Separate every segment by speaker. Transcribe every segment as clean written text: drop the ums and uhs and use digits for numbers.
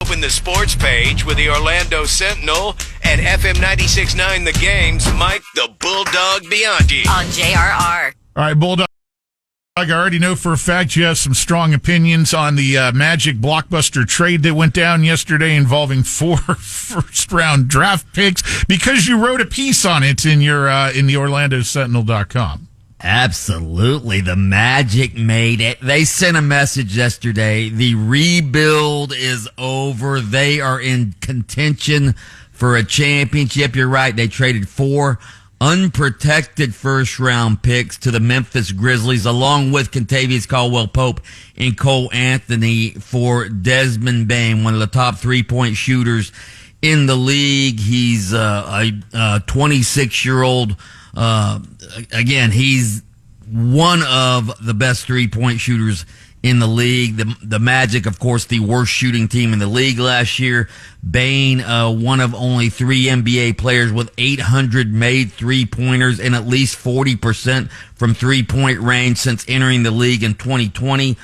Speaker 1: Open the sports page with the Orlando Sentinel and FM 96.9 The Game's Mike the Bulldog Bianchi.
Speaker 2: On JRR.
Speaker 3: All right, Bulldog, I already know for a fact you have some strong opinions on the Magic blockbuster trade that went down yesterday involving 4 first-round draft picks because you wrote a piece on it in your in the OrlandoSentinel.com.
Speaker 4: Absolutely. The Magic made it. They sent a message yesterday. The rebuild is over. They are in contention for a championship. You're right. They traded 4 unprotected first-round picks to the Memphis Grizzlies, along with Kentavious Caldwell-Pope and Cole Anthony for Desmond Bane, one of the top three-point shooters in the league. He's a 26-year-old. Again, he's one of the best three-point shooters in the league. The Magic, of course, the worst shooting team in the league last year. Bane, one of only 3 NBA players with 800 made three-pointers and at least 40% from three-point range since entering the league in 2020.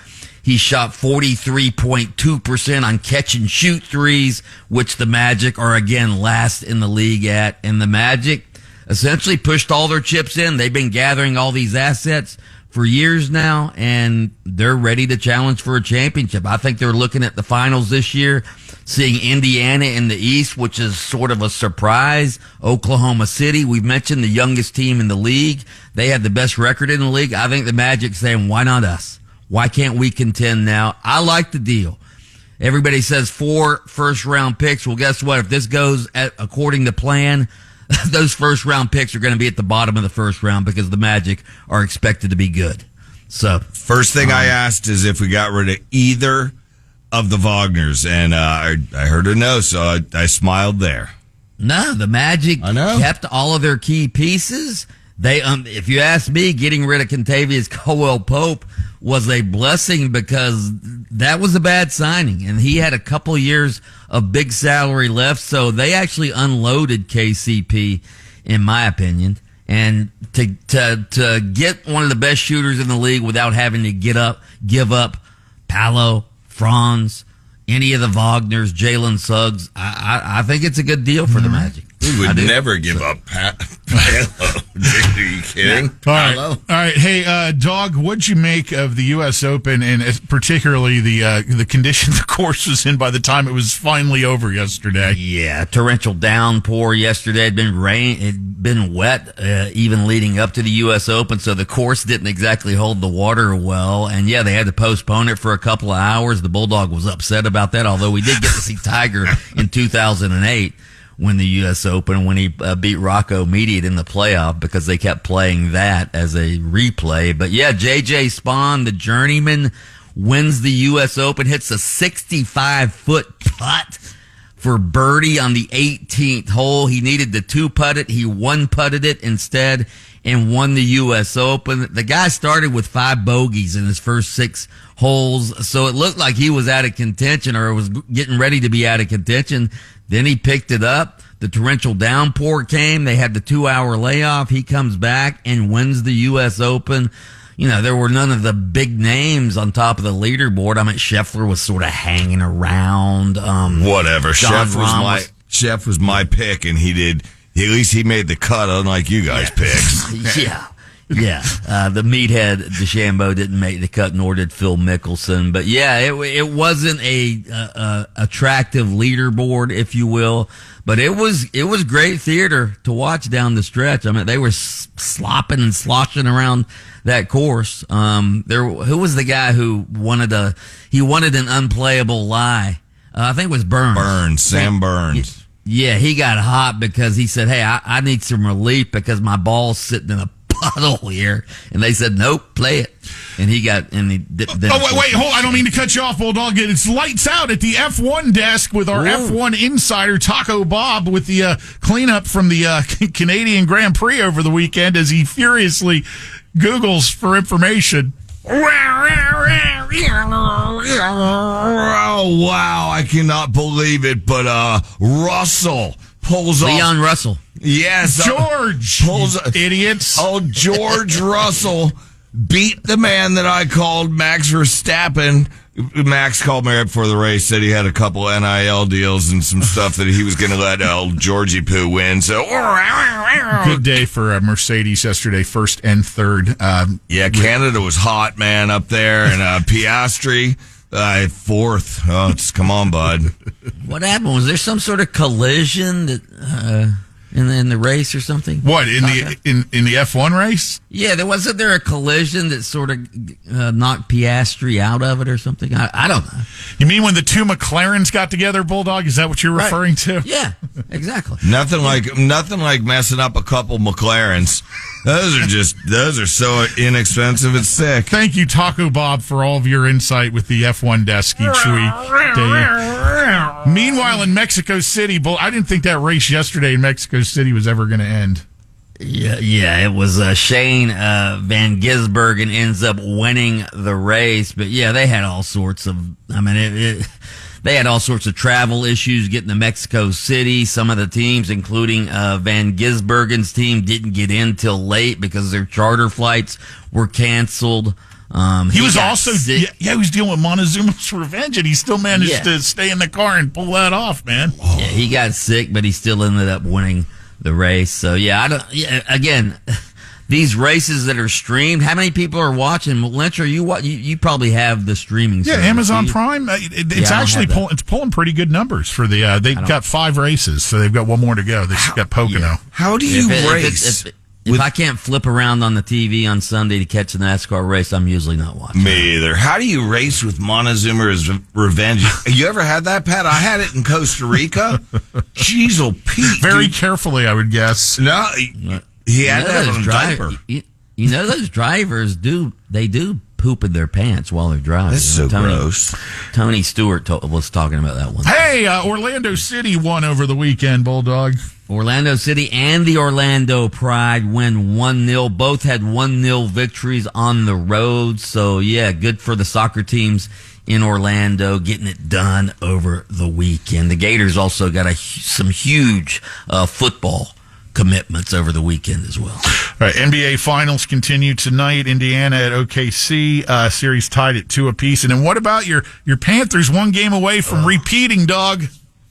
Speaker 4: He shot 43.2% on catch-and-shoot threes, which the Magic are, again, last in the league at. And the Magic essentially pushed all their chips in. They've been gathering all these assets for years now, and they're ready to challenge for a championship. I think they're looking at the finals this year, seeing Indiana in the East, which is sort of a surprise. Oklahoma City, we've mentioned the youngest team in the league. They have the best record in the league. I think the Magic saying, why not us? Why can't we contend now? I like the deal. Everybody says 4 first-round picks. Well, guess what? If this goes according to plan, those first-round picks are going to be at the bottom of the first round because the Magic are expected to be good. So,
Speaker 5: first thing I asked is if we got rid of either of the Wagners, and I heard a no, so I smiled there.
Speaker 4: No, the Magic kept all of their key pieces. They, if you ask me, getting rid of Kentavious Caldwell-Pope was a blessing because that was a bad signing, and he had a couple years of big salary left, so they actually unloaded KCP, in my opinion. And to get one of the best shooters in the league without having to give up Paolo, Franz, any of the Wagners, Jalen Suggs, I think it's a good deal for the Magic.
Speaker 5: We would never give up Paolo. Are you kidding?
Speaker 3: All right. Hey, Dog, what'd you make of the U.S. Open and particularly the condition the course was in by the time it was finally over yesterday?
Speaker 4: Yeah, torrential downpour yesterday. It'd been wet even leading up to the U.S. Open, so the course didn't exactly hold the water well. And yeah, they had to postpone it for a couple of hours. The Bulldog was upset about that, although we did get to see Tiger in 2008. When the U.S. Open, when he beat Rocco Mediate in the playoff because they kept playing that as a replay. But yeah, J.J. Spaun, the journeyman, wins the U.S. Open, hits a 65-foot putt for birdie on the 18th hole. He needed to 2-putt it. He 1-putted it instead and won the U.S. Open. The guy started with 5 bogeys in his first 6 holes, so it looked like he was out of contention or was getting ready to be out of contention. Then he picked it up. The torrential downpour came. They had the 2-hour layoff. He comes back and wins the U.S. Open. You know, there were none of the big names on top of the leaderboard. I mean, Scheffler was sort of hanging around.
Speaker 5: Whatever. Chef was my pick, and at least he made the cut, unlike you guys' picks.
Speaker 4: Yeah. The meathead DeChambeau didn't make the cut, nor did Phil Mickelson. But yeah, it wasn't a attractive leaderboard, if you will. But it was great theater to watch down the stretch. I mean, they were slopping and sloshing around that course. Who was the guy who wanted an unplayable lie? I think it was Burns.
Speaker 5: Sam Burns.
Speaker 4: Yeah, he got hot because he said, "Hey, I need some relief because my ball's sitting in a puddle here," and they said, "Nope, play it." And he got
Speaker 3: wait, hold! I don't mean to cut you off, Bulldog. It's lights out at the F1 desk with our F1 insider Taco Bob with the cleanup from the Canadian Grand Prix over the weekend as he furiously Googles for information.
Speaker 5: Oh, wow, I cannot believe it, but Russell pulls
Speaker 4: Leon
Speaker 5: off.
Speaker 4: Russell.
Speaker 5: Yes.
Speaker 3: George. Idiots.
Speaker 5: Oh, George Russell beat the man that I called Max Verstappen Max called me right before the race, said he had a couple NIL deals and some stuff that he was going to let Georgie Poo win. So
Speaker 3: good day for Mercedes yesterday, first and third.
Speaker 5: Yeah, Canada was hot, man, up there, and Piastri fourth. Oh, come on, bud.
Speaker 4: What happened? Was there some sort of collision that in the race or something?
Speaker 3: What in the F1 race?
Speaker 4: Yeah, wasn't there a collision that sort of knocked Piastri out of it or something? I don't know.
Speaker 3: You mean when the two McLarens got together, Bulldog? Is that what you're referring to?
Speaker 4: Yeah, exactly.
Speaker 5: Nothing like messing up a couple McLarens. Those are so inexpensive, it's sick.
Speaker 3: Thank you, Taco Bob, for all of your insight with the F1 desk each week. Meanwhile, in Mexico City, I didn't think that race yesterday in Mexico City was ever going to end.
Speaker 4: Yeah, it was Shane Van Gisbergen ends up winning the race, but yeah, they had all sorts of. They had all sorts of travel issues getting to Mexico City. Some of the teams, including Van Gisbergen's team, didn't get in till late because their charter flights were canceled.
Speaker 3: He was also sick. He was dealing with Montezuma's revenge, and he still managed to stay in the car and pull that off, man.
Speaker 4: Yeah, he got sick, but he still ended up winning the race. So again, these races that are streamed, how many people are watching? Lynch, you probably have the streaming service.
Speaker 3: Yeah, Amazon Prime. It's actually pulling pretty good numbers for the. They've got 5 races, so they've got one more to go. They've got Pocono.
Speaker 5: Yeah. How do you race?
Speaker 4: If I can't flip around on the TV on Sunday to catch the NASCAR race, I'm usually not watching.
Speaker 5: Me either. How do you race with Montezuma's revenge? You ever had that, Pat? I had it in Costa Rica. Jeez, Pete.
Speaker 3: Very carefully, I would guess.
Speaker 5: No, he had that on a diaper.
Speaker 4: You know those drivers do poop in their pants while they're driving.
Speaker 5: That's so gross.
Speaker 4: Tony Stewart was talking about that one.
Speaker 3: Hey, Orlando City won over the weekend, Bulldog.
Speaker 4: Orlando City and the Orlando Pride win 1-0. Both had 1-0 victories on the road. So, yeah, good for the soccer teams in Orlando getting it done over the weekend. The Gators also got some huge football commitments over the weekend as well.
Speaker 3: All right, NBA Finals continue tonight. Indiana at OKC. Series tied at 2 apiece. And then what about your Panthers? 1 game away from repeating, dog.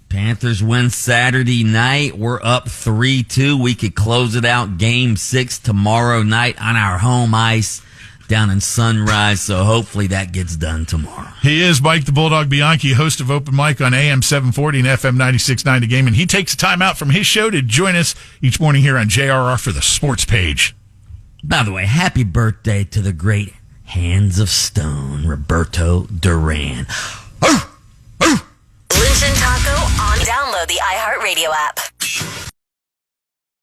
Speaker 4: Panthers win Saturday night. We're up 3-2. We could close it out Game 6 tomorrow night on our home ice down in Sunrise, so hopefully that gets done tomorrow.
Speaker 3: He is Mike the Bulldog Bianchi, host of Open Mic on AM 740 and FM 96.9 The Game, and he takes time out from his show to join us each morning here on JRR for the Sports Page.
Speaker 4: By the way, happy birthday to the great Hands of Stone, Roberto Duran.
Speaker 2: Lynch and Taco on. Download the iHeartRadio app.